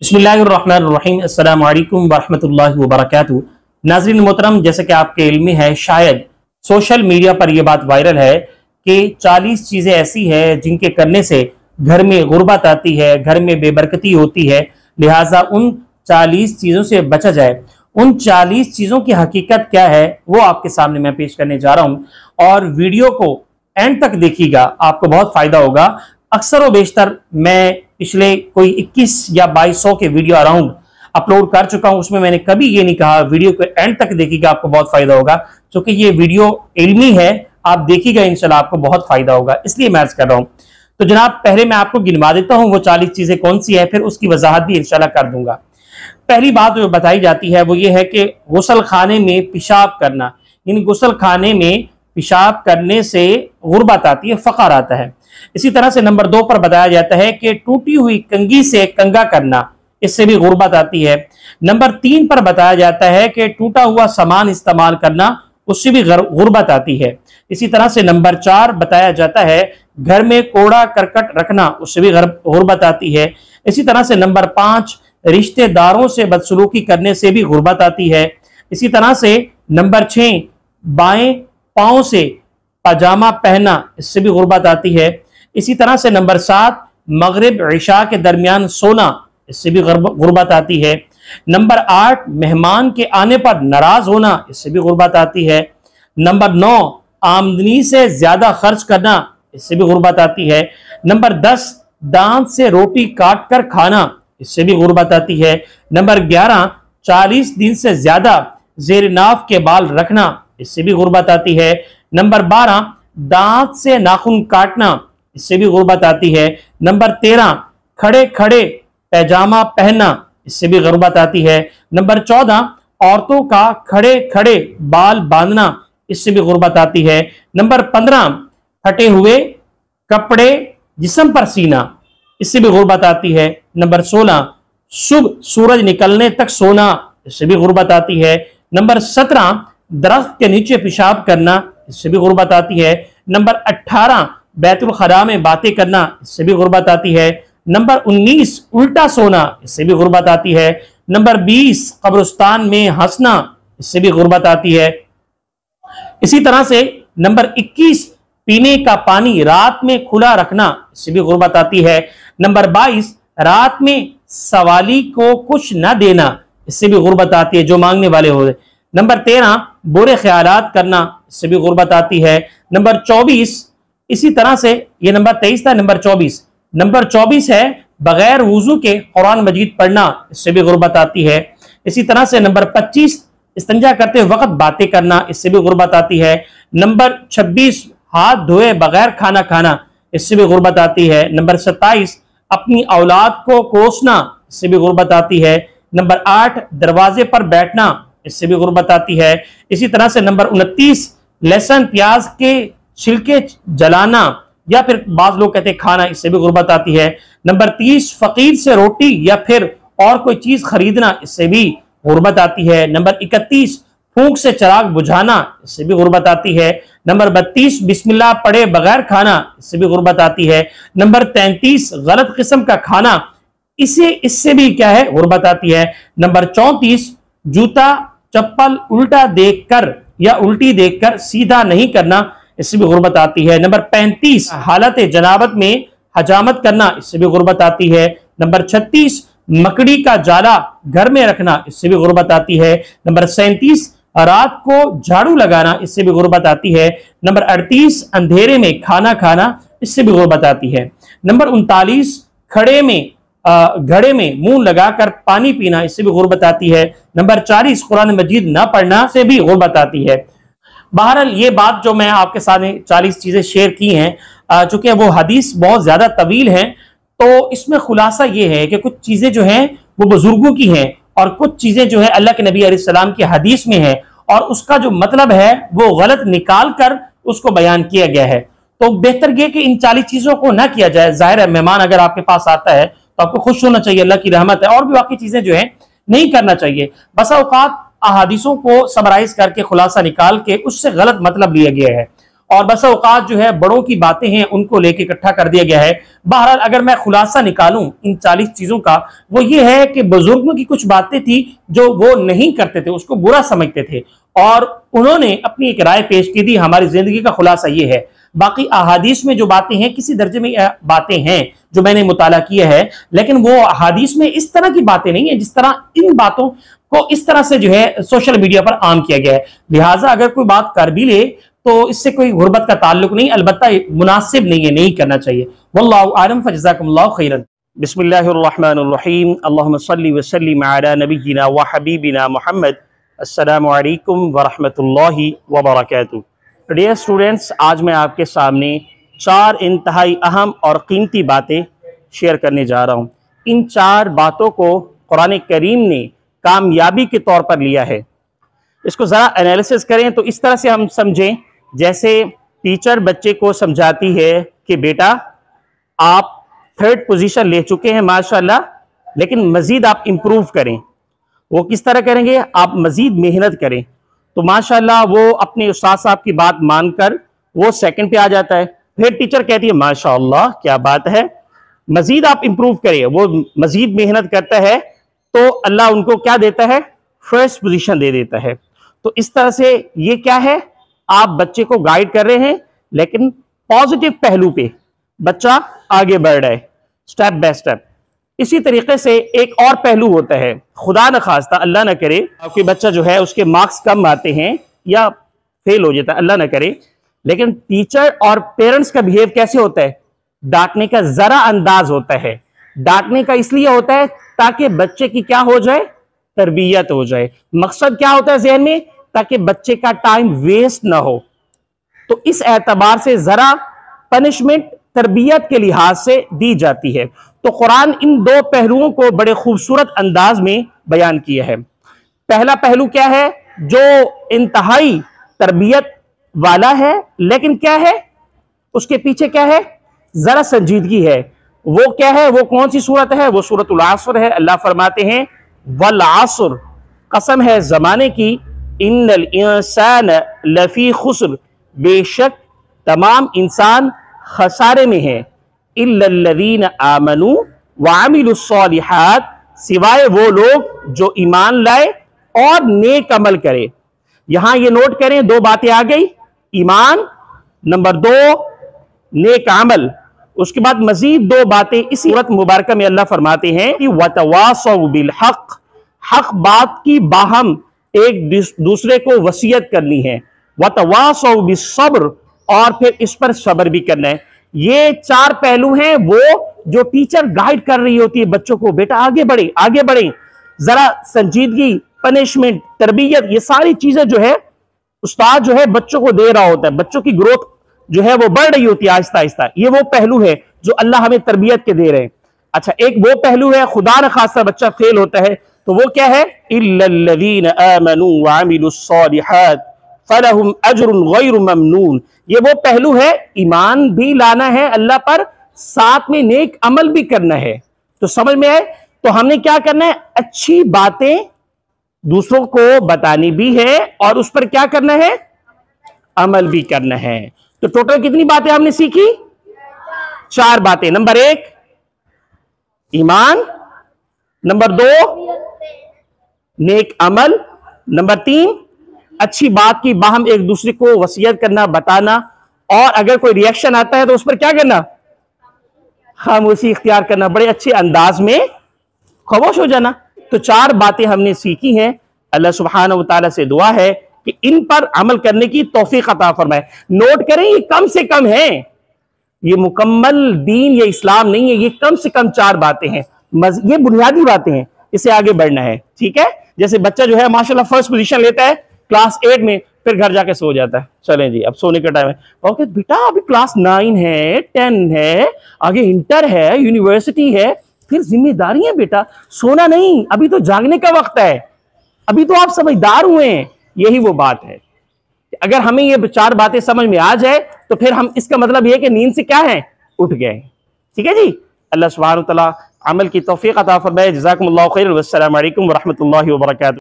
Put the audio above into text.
बिस्मिल्लाहिर्रहमानिर्रहीम अस्सलामु अलैकुम वरहमतुल्लाहि वबरकातुहू। नाज़रीन मोहतरम, जैसे कि आपके इल्म में है, शायद सोशल मीडिया पर यह बात वायरल है कि 40 चीज़ें ऐसी हैं जिनके करने से घर में गुर्बत आती है, घर में बेबरकती होती है, लिहाजा उन 40 चीज़ों से बचा जाए। उन 40 चीज़ों की हकीकत क्या है वो आपके सामने मैं पेश करने जा रहा हूँ, और वीडियो को एंड तक देखिएगा, आपको बहुत फायदा होगा। अक्सर व बेशतर मैं पिछले कोई 21 या 2200 के वीडियो अराउंड अपलोड कर चुका हूं, उसमें मैंने कभी ये नहीं कहा वीडियो को एंड तक देखिएगा, आपको बहुत फायदा होगा, क्योंकि ये वीडियो इल्मी है, आप देखिएगा इंशाल्लाह आपको बहुत फायदा होगा, इसलिए मैं अर्ज कर रहा हूं। तो जनाब, पहले मैं आपको गिनवा देता हूं वो 40 चीजें कौन सी है, फिर उसकी वजाहत भी इंशाल्लाह कर दूंगा। पहली बात जो बताई जाती है वो ये है कि गुसल खाने में पेशाब करना, यानी गुसल खाने में पेशाब करने से गुर्बत आती है, फकर आता है। इसी तरह से नंबर 2 पर बताया जाता है कि टूटी हुई कंघी से कंघा करना, इससे भी गुर्बत आती है। नंबर 3 पर बताया जाता है कि टूटा हुआ सामान इस्तेमाल करना, उससे भी गुर्बत आती है। इसी तरह से नंबर 4 बताया जाता है घर में कूड़ा करकट रखना, उससे भी गुर्बत आती है। इसी तरह से नंबर 5 रिश्तेदारों से बदसलूकी करने से भी गुर्बत आती है। इसी तरह से नंबर 6 बाएं पांव से पजामा पहनना, इससे भी गुर्बत आती है। इसी तरह से नंबर 7 मगरिब इशा के दरमियान सोना, इससे भी गुर्बत आती है। नंबर 8 मेहमान के आने पर नाराज होना, इससे भी गुर्बत आती है। नंबर 9 आमदनी से ज्यादा खर्च करना, इससे भी गुर्बत आती है। नंबर 10 दांत से रोटी काट कर खाना, इससे भी गुर्बत आती है। नंबर 11 40 दिन से ज्यादा जेर नाफ के बाल रखना, इससे भी गुर्बत आती है। नंबर 12 दांत से नाखून काटना, इससे भी गुर्बत आती है। नंबर 13 खड़े खड़े पैजामा पहनना, इससे भी गुर्बत आती है। नंबर 14 औरतों का खड़े खड़े बाल बांधना, इससे भी गुर्बत आती है। नंबर 15 फटे हुए कपड़े जिस्म पर सीना, इससे भी गुर्बत आती है। नंबर 16 सुबह सूरज निकलने तक सोना, इससे भी गुर्बत आती है। नंबर 17 दरख्त के नीचे पेशाब करना, इससे भी गुर्बत आती है। नंबर 18 बैतुल खला में बातें करना, इससे भी गुर्बत आती है। नंबर 19 उल्टा सोना, इससे भी गुर्बत आती है। नंबर 20 कब्रिस्तान में हंसना, इससे भी गुर्बत आती है। इसी तरह से नंबर 21 पीने का पानी रात में खुला रखना, इससे भी गुर्बत आती है। नंबर 22 रात में सवाली को कुछ न देना, इससे भी गुर्बत आती है, जो मांगने वाले हो। नंबर 13 बुरे ख्यालात करना, इससे भी गुर्बत आती है। नंबर 24 इसी तरह से, ये नंबर 23 था, नंबर 24 है बगैर वुजू के कुरान मजीद पढ़ना, इससे भी गुर्बत आती है। इसी तरह से नंबर 25 इस्तिंजा करते वक्त बातें करना, इससे भी गुर्बत आती है। नंबर 26 हाथ धोए बगैर खाना खाना, इससे भी गुर्बत आती है। नंबर 27 अपनी औलाद को कोसना, इससे भी गुर्बत आती है। नंबर 8 दरवाजे पर बैठना, इससे भी गुर्बत आती है। इसी तरह से नंबर 29 लहसुन प्याज के छिलके जलाना, या फिर बाज लोग कहते हैं खाना, इससे भी गुर्बत आती है। नंबर 30 फकीर से रोटी या फिर और कोई चीज खरीदना, इससे भी गुर्बत आती है। नंबर 31 फूंक से चिराग बुझाना, इससे भी गुर्बत आती है। नंबर 32 बिस्मिल्लाह पढ़े बगैर खाना, इससे भी गुर्बत आती है। नंबर 33 गलत किस्म का खाना, इससे भी क्या है, गुर्बत आती है। नंबर 34 जूता चप्पल उल्टा देखकर या उल्टी देखकर सीधा नहीं करना, इससे भी गुर्बत आती है। नंबर 35 हालत जनाबत में हजामत करना, इससे भी गुर्बत आती है। नंबर 36 मकड़ी का जाला घर में रखना, इससे भी गुर्बत आती है। नंबर 37 रात को झाड़ू लगाना, इससे भी गुर्बत आती है। नंबर 38 अंधेरे में खाना खाना, इससे भी गुर्बत आती है। नंबर 39 घड़े में मुंह लगाकर पानी पीना, इससे भी गुर्बत आती है। नंबर 40 कुरान मजीद न पढ़ना से भी गुर्बत आती है। बहरहाल ये बात जो मैं आपके साथ 40 चीजें शेयर की हैं, चूंकि वो हदीस बहुत ज्यादा तवील है, तो इसमें खुलासा ये है कि कुछ चीजें जो हैं वो बुजुर्गों की हैं, और कुछ चीजें जो है अल्लाह के नबी अलैहिस्सलाम की हदीस में है, और उसका जो मतलब है वो गलत निकाल कर उसको बयान किया गया है। तो बेहतर यह कि इन 40 चीजों को ना किया जाए। जाहिर है मेहमान अगर आपके पास आता है तो आपको खुश होना चाहिए, अल्लाह की रहमत है, और भी बाकी चीजें जो है नहीं करना चाहिए। बसा औकात अहादीसों को समराइज करके खुलासा निकाल के उससे गलत मतलब लिया गया है, और बस औकात जो है बड़ों की बातें हैं उनको लेके इकट्ठा कर दिया गया है। बहरहाल अगर मैं खुलासा निकालूं इन 40 चीजों का, वो ये है कि बुजुर्गों की कुछ बातें थी जो वो नहीं करते थे, उसको बुरा समझते थे, और उन्होंने अपनी एक राय पेश की थी। हमारी जिंदगी का खुलासा ये है। बाकी अहादीस में जो बातें हैं किसी दर्जे में बातें हैं जो मैंने मुताला किया है, लेकिन वो अहादीस में इस तरह की बातें नहीं है जिस तरह इन बातों को इस तरह से जो है सोशल मीडिया पर आम किया गया है। लिहाजा अगर कोई बात कर भी ले तो इससे कोई गुर्बत का ताल्लुक नहीं, अलबत्ता मुनासिब नहीं है, नहीं करना चाहिए। वल्लाहु आलम, फजज़ाकुमुल्लाहु खैरन। बिस्मिल्लाहिर्रहमानिर्रहीम, अल्लाहुम्मा सल्लि व सल्लिम अला नबिय्यिना व हबीबिना मुहम्मद। अस्सलामु अलैकुम व रहमतुल्लाहि व बरकातुहू। डियर स्टूडेंट्स, आज मैं आपके सामने 4 इंतहाई अहम और कीमती बातें शेयर करने जा रहा हूँ। इन 4 बातों को कुरान करीम ने कामयाबी के तौर पर लिया है। इसको ज़रा एनालिसिस करें तो इस तरह से हम समझें जैसे टीचर बच्चे को समझाती है कि बेटा आप 3rd पोजीशन ले चुके हैं माशाल्लाह, लेकिन मज़ीद आप इम्प्रूव करें। वो किस तरह करेंगे? आप मज़ीद मेहनत करें। तो माशाल्लाह वो अपने उस्ताद साहब की बात मानकर वो 2nd पे आ जाता है। फिर टीचर कहती है माशाल्लाह क्या बात है, मज़ीद आप इम्प्रूव करिए। वो मज़ीद मेहनत करता है तो अल्लाह उनको क्या देता है? 1st पोजीशन दे देता है। तो इस तरह से ये क्या है? आप बच्चे को गाइड कर रहे हैं, लेकिन पॉजिटिव पहलू पे बच्चा आगे बढ़ रहा है स्टेप बाय स्टेप। इसी तरीके से एक और पहलू होता है, खुदा न खास्ता अल्लाह न करे आपके बच्चा जो है उसके मार्क्स कम आते हैं या फेल हो जाता है, अल्लाह न करे, लेकिन टीचर और पेरेंट्स का बिहेव कैसे होता है? डांटने का जरा अंदाज होता है। डांटने का इसलिए होता है ताकि बच्चे की क्या हो जाए? तरबियत हो जाए। मकसद क्या होता है ज़हन में? ताकि बच्चे का टाइम वेस्ट ना हो। तो इस एतबार से जरा पनिशमेंट तरबियत के लिहाज से दी जाती है। तो कुरान इन 2 पहलुओं को बड़े खूबसूरत अंदाज में बयान किया है। पहला पहलू क्या है? जो इंतहाई तरबियत वाला है, लेकिन क्या है उसके पीछे? क्या है? जरा संजीदगी है। वो क्या है? वो कौन सी सूरत है? वो सूरतुल असर है। अल्लाह फरमाते हैं वल असर, कसम है जमाने की, इन्नल इंसान लफी खुस्र, बेशक तमाम इंसान खसारे में है, इल्लल्लज़ीन आमनू व अमिलुस्सॉलिहात, सिवाय वो लोग जो ईमान लाए और नेक अमल करे। यहां ये नोट करें 2 बातें आ गई, ईमान, नंबर 2 नेक अमल। उसके बाद मजीद 2 बातें इस सूरत मुबारक में अल्लाह फरमाते हैं कि वतवासौ बिल हक, हक बात की बाहम एक दूसरे को वसीयत करनी है, वतवासौ बिस सब्र, और फिर इस पर सब्र भी करना है। ये 4 पहलू हैं वो जो टीचर गाइड कर रही होती है बच्चों को, बेटा आगे बढ़े आगे बढ़े। जरा संजीदगी, पनिशमेंट, तरबियत, ये सारी चीजें जो है उस्ताद जो है बच्चों को दे रहा होता है। बच्चों की ग्रोथ जो है वो बढ़ रही होती है आहिस्ता आहिस्ता। ये वो पहलू है जो अल्लाह हमें तरबियत के दे रहे हैं। अच्छा, एक वो पहलू है खुदा न खासा बच्चा फेल होता है, तो वो क्या है? इल्लल्लज़ीन आमनू व अमिलुस्सॉलिहात फलहुम अज्रुन गैरु ममनून। ये वो पहलू है, ईमान भी लाना है अल्लाह पर, साथ में नेक अमल भी करना है। तो समझ में आए? तो हमने क्या करना है? अच्छी बातें दूसरों को बतानी भी है और उस पर क्या करना है? अमल भी करना है। तो टोटल कितनी बातें हमने सीखी? 4 बातें। नंबर 1 ईमान, नंबर 2 नेक अमल, नंबर 3 अच्छी बात की बाहम एक दूसरे को वसीयत करना, बताना, और अगर कोई रिएक्शन आता है तो उस पर क्या करना? खामोशी इख्तियार करना, बड़े अच्छे अंदाज में खामोश हो जाना। तो 4 बातें हमने सीखी हैं। अल्लाह सुब्हानहू व तआला से दुआ है कि इन पर अमल करने की तौफीक अता फरमाए। नोट करें, ये कम से कम है, ये मुकम्मल दीन या इस्लाम नहीं है, ये कम से कम 4 बातें हैं। ये बुनियादी बातें हैं, इससे आगे बढ़ना है। ठीक है? जैसे बच्चा जो है माशाल्लाह 1st पोजीशन लेता है क्लास 8 में, फिर घर जाके सो जाता है, चलें जी अब सोने का टाइम है। ओके बेटा, अभी क्लास 9 है, 10 है, आगे इंटर है, यूनिवर्सिटी है, फिर जिम्मेदारी है बेटा, सोना नहीं, अभी तो जागने का वक्त है, अभी तो आप समझदार हुए हैं। यही वो बात है। अगर हमें ये 4 बातें समझ में आ जाए तो फिर हम, इसका मतलब ये कि नींद से क्या है? उठ गए। ठीक है जी? अल्लाह सुब्हानहू व तआला अमल की तौफीक अता फरमाए। जज़ाकुमुल्लाहु खैरन, वस्सलामु अलैकुम व रहमतुल्लाहि व बरकातुहू।